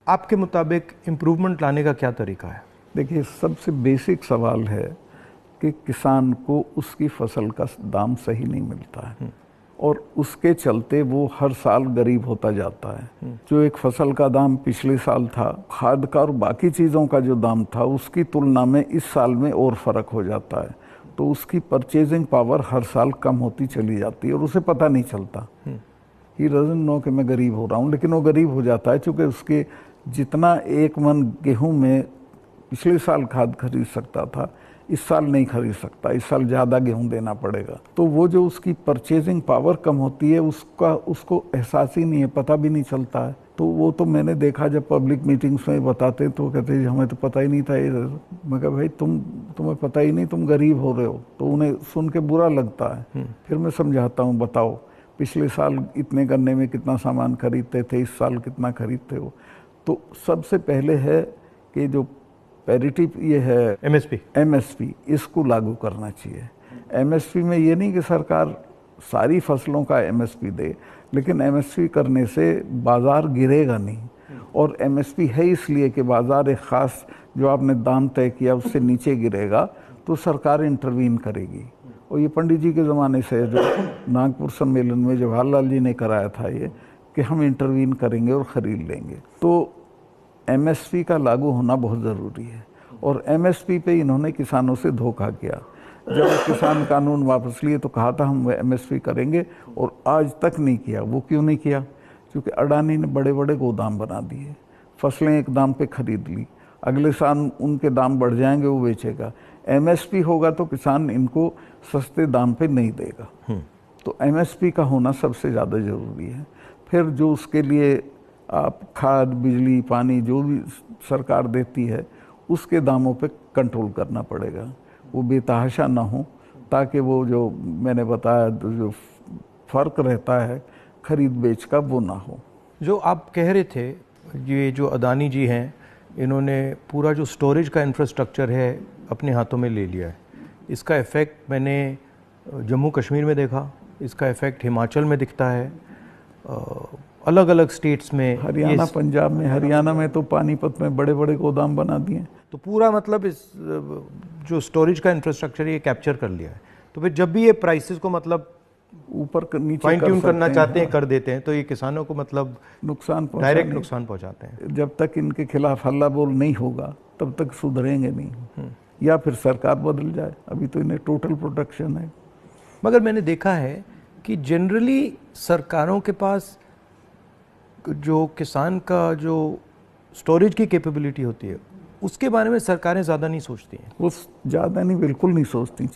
आपके मुताबिक इम्प्रूवमेंट लाने का क्या तरीका है? देखिए, सबसे बेसिक सवाल है कि किसान को उसकी फसल का दाम सही नहीं मिलता है और उसके चलते वो हर साल गरीब होता जाता है। जो एक फसल का दाम पिछले साल था, खाद का और बाकी चीज़ों का जो दाम था, उसकी तुलना में इस साल में और फ़र्क हो जाता है। तो उसकी परचेजिंग पावर हर साल कम होती चली जाती है और उसे पता नहीं चलता। ही डजंट नो कि मैं गरीब हो रहा हूँ, लेकिन वो गरीब हो जाता है क्योंकि उसके जितना एक मन गेहूं में पिछले साल खाद खरीद सकता था, इस साल नहीं खरीद सकता। इस साल ज़्यादा गेहूं देना पड़ेगा। तो वो जो उसकी परचेजिंग पावर कम होती है, उसको एहसास ही नहीं है, पता भी नहीं चलता है। तो वो तो मैंने देखा, जब पब्लिक मीटिंग्स में बताते तो कहते हैं हमें तो पता ही नहीं था ये। मैं कहा भाई तुम्हें पता ही नहीं, तुम गरीब हो रहे हो। तो उन्हें सुन के बुरा लगता है। फिर मैं समझाता हूँ, बताओ पिछले साल इतने गन्ने में कितना सामान खरीदते थे, इस साल कितना खरीदते हो। तो सबसे पहले है कि जो पैरिटी ये है एमएसपी, इसको लागू करना चाहिए। एमएसपी में ये नहीं कि सरकार सारी फसलों का एमएसपी दे, लेकिन एमएसपी करने से बाज़ार गिरेगा नहीं। और एमएसपी है इसलिए कि बाज़ार एक ख़ास जो आपने दाम तय किया उससे नीचे गिरेगा तो सरकार इंटरवीन करेगी। और ये पंडित जी के ज़माने से जो नागपुर सम्मेलन में जवाहरलाल जी ने कराया था ये, कि हम इंटरवीन करेंगे और ख़रीद लेंगे। तो एमएसपी का लागू होना बहुत ज़रूरी है। और एमएसपी पे इन्होंने किसानों से धोखा किया। जब किसान कानून वापस लिए तो कहा था हम एमएसपी करेंगे, और आज तक नहीं किया। वो क्यों नहीं किया? क्योंकि अडानी ने बड़े बड़े गोदाम बना दिए, फसलें एक दाम पे खरीद ली, अगले साल उनके दाम बढ़ जाएंगे, वो बेचेगा। एमएसपी होगा तो किसान इनको सस्ते दाम पे नहीं देगा। तो एमएसपी का होना सबसे ज़्यादा ज़रूरी है। फिर जो उसके लिए आप खाद, बिजली, पानी जो भी सरकार देती है, उसके दामों पे कंट्रोल करना पड़ेगा। वो बेतहाशा ना हो, ताकि वो जो मैंने बताया जो फ़र्क रहता है खरीद बेच का, वो ना हो। जो आप कह रहे थे, ये जो अदानी जी हैं, इन्होंने पूरा जो स्टोरेज का इंफ्रास्ट्रक्चर है अपने हाथों में ले लिया है। इसका इफ़ेक्ट मैंने जम्मू कश्मीर में देखा, इसका इफ़ेक्ट हिमाचल में दिखता है, अलग अलग स्टेट्स में, हरियाणा, पंजाब में। हरियाणा में तो पानीपत में बड़े बड़े गोदाम बना दिए। तो पूरा मतलब इस जो स्टोरेज का इंफ्रास्ट्रक्चर ये कैप्चर कर लिया है। तो फिर जब भी ये प्राइसेस को मतलब ऊपर नीचे फाइन ट्यून करना चाहते हैं, कर देते हैं, तो ये किसानों को मतलब नुकसान, डायरेक्ट नुकसान पहुंचाते हैं। जब तक इनके खिलाफ हल्ला बोल नहीं होगा तब तक सुधरेंगे नहीं, या फिर सरकार बदल जाए। अभी तो इन्हें टोटल प्रोटेक्शन है। मगर मैंने देखा है कि जनरली सरकारों के पास जो किसान का जो स्टोरेज की कैपेबिलिटी होती है, उसके बारे में सरकारें ज़्यादा नहीं सोचती हैं। वो ज़्यादा नहीं, बिल्कुल नहीं सोचती।